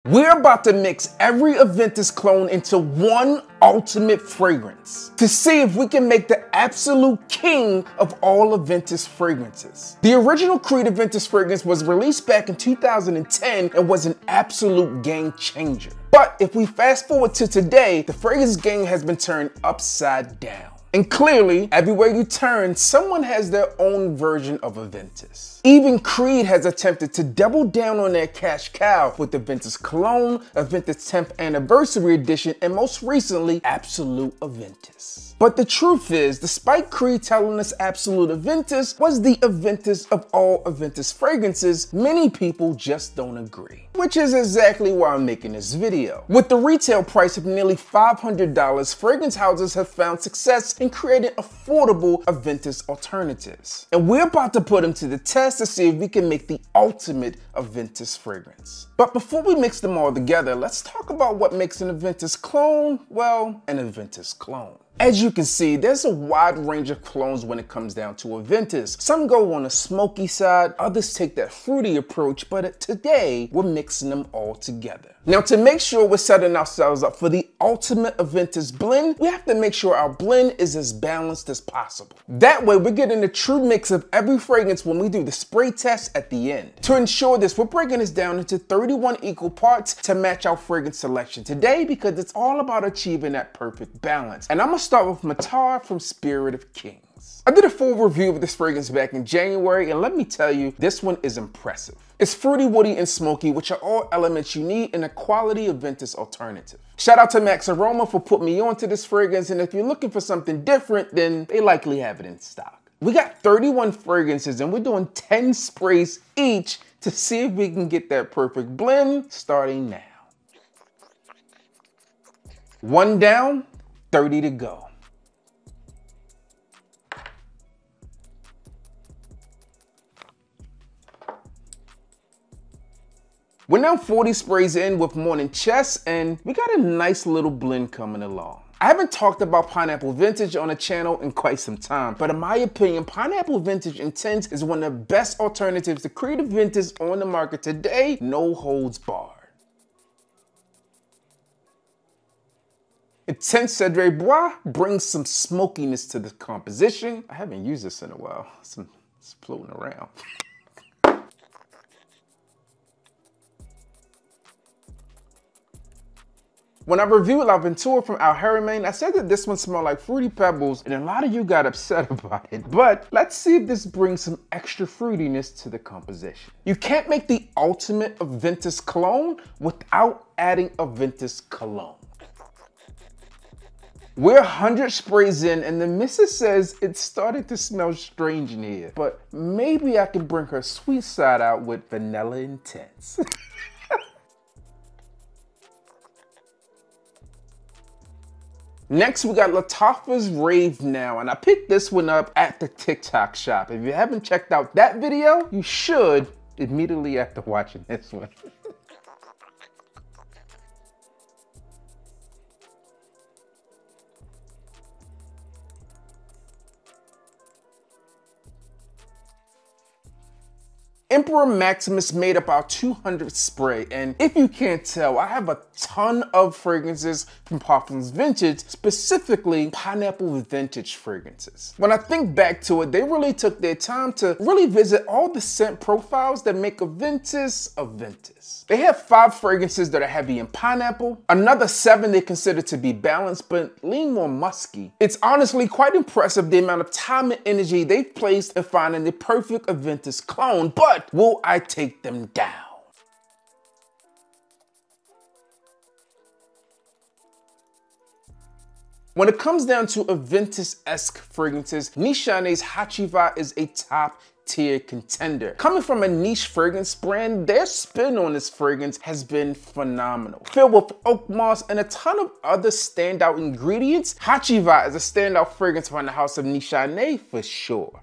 We're about to mix every Aventus clone into one ultimate fragrance to see if we can make the absolute king of all Aventus fragrances. The original Creed Aventus fragrance was released back in 2010 and was an absolute game changer. But if we fast forward to today, the fragrance game has been turned upside down. And clearly, everywhere you turn, someone has their own version of Aventus. Even Creed has attempted to double down on their cash cow with Aventus Cologne, Aventus 10th Anniversary Edition, and most recently, Absolute Aventus. But the truth is, despite Creed telling us Absolute Aventus was the Aventus of all Aventus fragrances, many people just don't agree. Which is exactly why I'm making this video. With the retail price of nearly $500, fragrance houses have found success in creating affordable Aventus alternatives. And we're about to put them to the test to see if we can make the ultimate Aventus fragrance. But before we mix them all together, let's talk about what makes an Aventus clone, well, an Aventus clone. As you can see, there's a wide range of clones when it comes down to Aventus. Some go on the smoky side, others take that fruity approach, but today we're mixing them all together. Now, to make sure we're setting ourselves up for the ultimate Aventus blend, we have to make sure our blend is as balanced as possible. That way, we're getting a true mix of every fragrance when we do the spray test at the end. To ensure this, we're breaking this down into 31 equal parts to match our fragrance selection today because it's all about achieving that perfect balance. And I'm gonna start with Matar from Spirit of Kings. I did a full review of this fragrance back in January, and let me tell you, this one is impressive. It's fruity, woody, and smoky, which are all elements you need in a quality Aventus alternative. Shout out to Max Aroma for putting me onto this fragrance, and if you're looking for something different, then they likely have it in stock. We got 31 fragrances, and we're doing 10 sprays each to see if we can get that perfect blend starting now. 1 down, 30 to go. We're now 40 sprays in with Morning Chest, and we got a nice little blend coming along. I haven't talked about Pineapple Vintage on the channel in quite some time, but in my opinion, Pineapple Vintage Intense is one of the best alternatives to Creed Aventus on the market today, no holds barred. Intense Cedre Bois brings some smokiness to the composition. I haven't used this in a while, it's floating around. When I reviewed L'Aventure from Haramain, I said that this one smelled like Fruity Pebbles, and a lot of you got upset about it. But let's see if this brings some extra fruitiness to the composition. You can't make the ultimate Aventus cologne without adding Aventus cologne. We're 100 sprays in, and the missus says it's starting to smell strange in here. But maybe I can bring her sweet side out with Vanilla Intense. Next, we got Lattafa's Rave Now, and I picked this one up at the TikTok shop. If you haven't checked out that video, you should immediately after watching this one. Emperor Maximus made about 200 spray, and if you can't tell, I have a ton of fragrances from Parfums Vintage, specifically Pineapple Vintage fragrances. When I think back to it, they really took their time to really visit all the scent profiles that make Aventus Aventus. They have 5 fragrances that are heavy in pineapple, another 7 they consider to be balanced but lean more musky. It's honestly quite impressive the amount of time and energy they've placed in finding the perfect Aventus clone, but will I take them down? When it comes down to Aventus-esque fragrances, Nichane's Hachiva is a top tier contender. Coming from a niche fragrance brand, their spin on this fragrance has been phenomenal. Filled with oak moss and a ton of other standout ingredients, Hachiva is a standout fragrance from the house of Nichane for sure.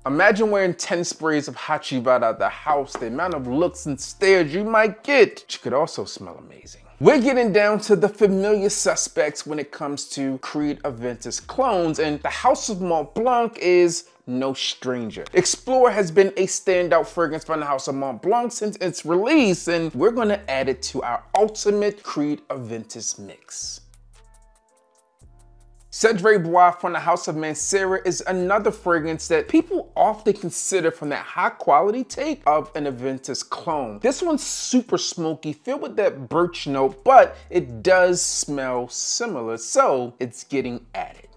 Imagine wearing 10 sprays of Hachiva at the house, the amount of looks and stares you might get. Which could also smell amazing. We're getting down to the familiar suspects when it comes to Creed Aventus clones, and the House of Mont Blanc is no stranger. Explorer has been a standout fragrance from the House of Mont Blanc since its release, and we're gonna add it to our ultimate Creed Aventus mix. Cedre Bois from the House of Mancera is another fragrance that people often consider from that high quality take of an Aventus clone. This one's super smoky, filled with that birch note, but it does smell similar, so it's getting added.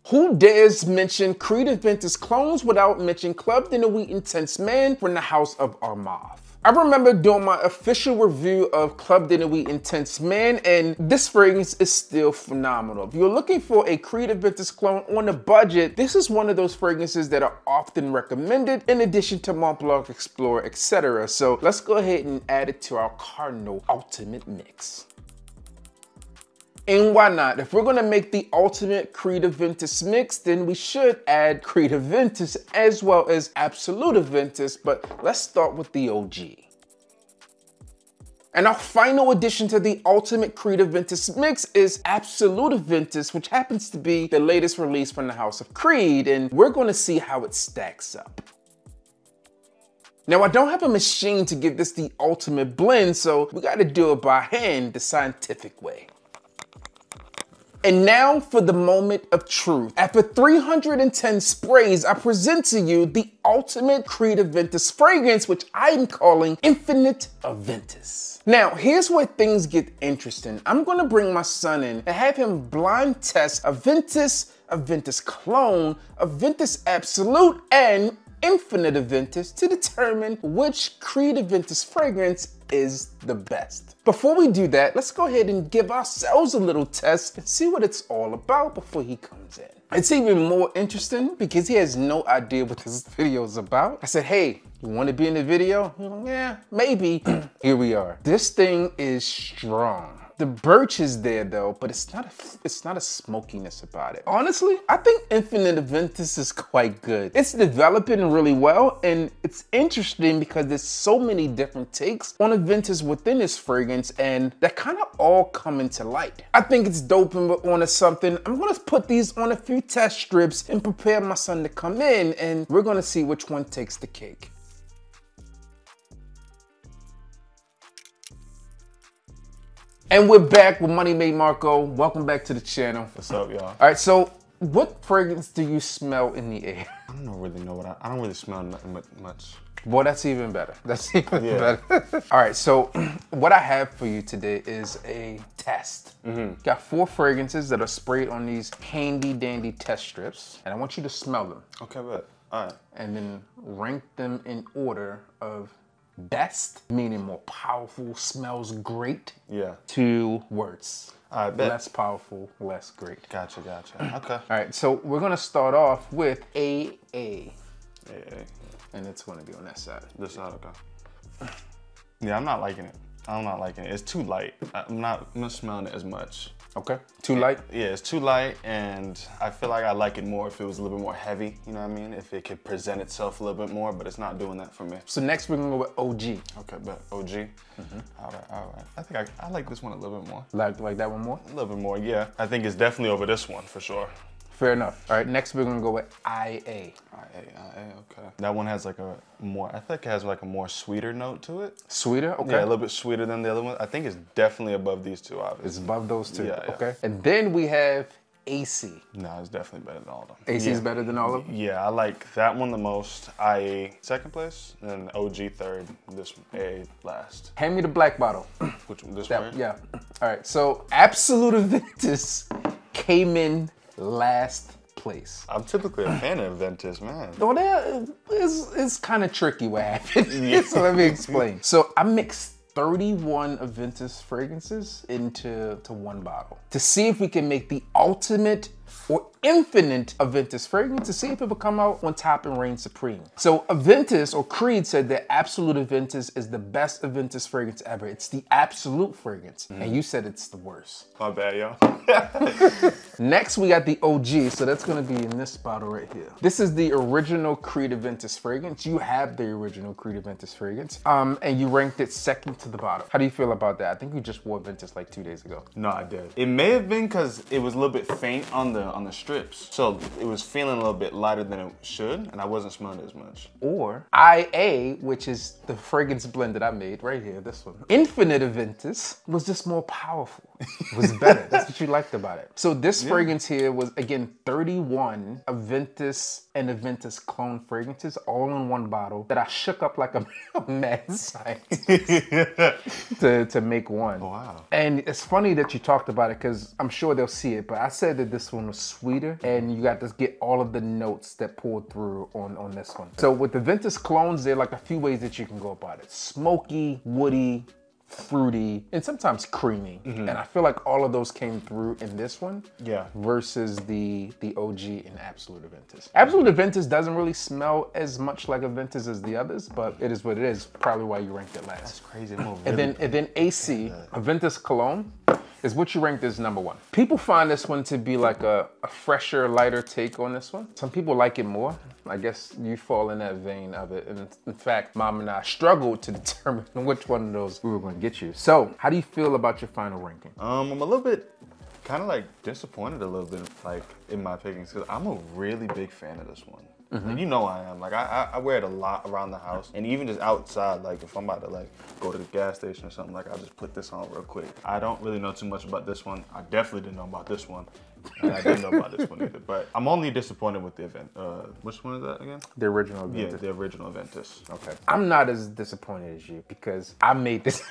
Who dares mention Creed Aventus clones without mentioning Club de Nuit Intense Man from the House of Armagh? I remember doing my official review of Club de Nuit Intense Man, and this fragrance is still phenomenal. If you're looking for a Creed Aventus clone on a budget, this is one of those fragrances that are often recommended in addition to Mont Blanc, Explorer, etc. So let's go ahead and add it to our Cardinal Ultimate Mix. And why not? If we're gonna make the ultimate Creed Aventus mix, then we should add Creed Aventus as well as Absolute Aventus, but let's start with the OG. And our final addition to the ultimate Creed Aventus mix is Absolute Aventus, which happens to be the latest release from the House of Creed, and we're gonna see how it stacks up. Now, I don't have a machine to give this the ultimate blend, so we gotta do it by hand the scientific way. And now for the moment of truth. After 310 sprays, I present to you the ultimate Creed Aventus fragrance, which I'm calling Infinite Aventus. Now, here's where things get interesting. I'm gonna bring my son in and have him blind test Aventus, Aventus Clone, Aventus Absolute, and Infinite Aventus to determine which Creed Aventus fragrance is the best. Before we do that, let's go ahead and give ourselves a little test and see what it's all about before he comes in. It's even more interesting because he has no idea what this video is about. I said, hey, you want to be in the video? He's like, yeah, maybe. Here we are. This thing is strong. The birch is there though, but it's not a smokiness about it. Honestly, I think Infinite Aventus is quite good. It's developing really well, and it's interesting because there's so many different takes on Aventus within this fragrance, and that kind of all come into light. I think it's dope and we're onto something. I'm gonna put these on a few test strips and prepare my son to come in, and we're gonna see which one takes the cake. And we're back with Money Made Marco. Welcome back to the channel. What's up, y'all? All right, so what fragrance do you smell in the air? I don't really know what I don't really smell much. Boy, that's even better. That's even better. All right, so what I have for you today is a test. Got 4 fragrances that are sprayed on these handy dandy test strips, and I want you to smell them. Okay, bet. All right. And then rank them in order of best, meaning more powerful, smells great, to worse. I bet. Less powerful, less great. Gotcha. Okay. All right, so we're gonna start off with AA. And it's gonna be on that side. This side, okay. Yeah, I'm not liking it. I'm not liking it. It's too light. I'm not smelling it as much. Okay, too light? Yeah, it's too light, and I feel like I like it more if it was a little bit more heavy, you know what I mean? If it could present itself a little bit more, but it's not doing that for me. So next we're gonna go with OG. Okay, bet. OG. All right. I think I like this one a little bit more. Like that one more? A little bit more, yeah. I think it's definitely over this one, for sure. Fair enough. All right, next we're gonna go with IA. IA, okay. That one has like a more, I think it has like a more sweeter note to it. Sweeter? Okay. Yeah, a little bit sweeter than the other one. I think it's definitely above these two, obviously. It's above those two, yeah. Okay. And then we have AC. No, it's definitely better than all of them. AC is better than all of them? Yeah, I like that one the most. IA second place, and OG third, this one, A last. Hand me the black bottle. Which one, this one? Yeah. All right, so Absolute Aventus came in last place. I'm typically a fan of Aventus, man. Well, that is kind of tricky what happened. So let me explain. So I mixed 31 Aventus fragrances into one bottle to see if we can make the ultimate or infinite Aventus fragrance to see if it will come out on top and reign supreme. So Aventus, or Creed, said that Absolute Aventus is the best Aventus fragrance ever. It's the absolute fragrance. And you said it's the worst. My bad, y'all. Next, we got the OG, so that's gonna be in this bottle right here. This is the original Creed Aventus fragrance. You have the original Creed Aventus fragrance, and you ranked it second to the bottom. How do you feel about that? I think you just wore Aventus like 2 days ago. No, I did. It may have been because it was a little bit faint on the the strips. So it was feeling a little bit lighter than it should, and I wasn't smelling it as much. Or IA, which is the fragrance blend that I made right here, this one. Infinite Aventus was just more powerful. It was better. That's what you liked about it. So this fragrance here was, again, 31 Aventus and Aventus clone fragrances all in one bottle that I shook up like a mad scientist to make one. Oh, wow. And it's funny that you talked about it because I'm sure they'll see it, but I said that this one was sweeter and you got to get all of the notes that pulled through on this one. So with the Aventus clones, there are like a few ways that you can go about it. Smoky, woody, fruity, and sometimes creamy. And I feel like all of those came through in this one. Yeah. Versus the OG and Absolute Aventus. Absolute Aventus doesn't really smell as much like Aventus as the others, but it is what it is. Probably why you ranked it last. That's crazy. Really and then AC, Aventus Cologne, is what you ranked as #1. People find this one to be like a fresher, lighter take on this one. Some people like it more. I guess you fall in that vein of it. And in fact, Mom and I struggled to determine which one of those we were going to get you. So how do you feel about your final ranking? I'm a little bit kind of like disappointed a little bit like in my pickings because I'm a really big fan of this one. And you know I am. Like I wear it a lot around the house and even just outside. Like if I'm about to like go to the gas station or something, like I'll just put this on real quick. I don't really know too much about this one. I definitely didn't know about this one. And I didn't know about this one either. But I'm only disappointed with the event. Which one is that again? The original Aventus. Yeah, the original Aventus. Okay. I'm not as disappointed as you because I made this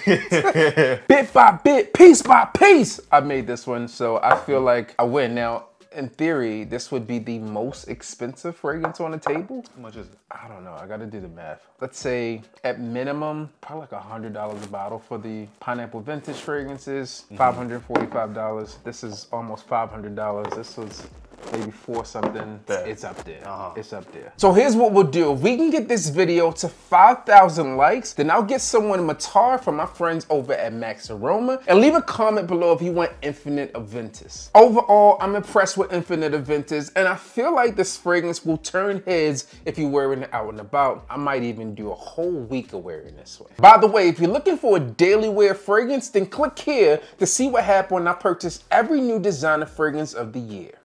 bit by bit, piece by piece. I made this one, so I feel like I win. Now, in theory, this would be the most expensive fragrance on the table. How much is it? I don't know. I got to do the math. Let's say at minimum, probably like $100 a bottle for the pineapple vintage fragrances. $545. This is almost $500. This was maybe 4 something. It's up there. It's up there. So here's what we'll do. If we can get this video to 5,000 likes, then I'll get someone Matar from my friends over at Max Aroma and leave a comment below if you want Infinite Aventus. Overall, I'm impressed with Infinite Aventus and I feel like this fragrance will turn heads if you're wearing it out and about. I might even do a whole week of wearing this one. By the way, if you're looking for a daily wear fragrance, then click here to see what happened when I purchased every new designer fragrance of the year.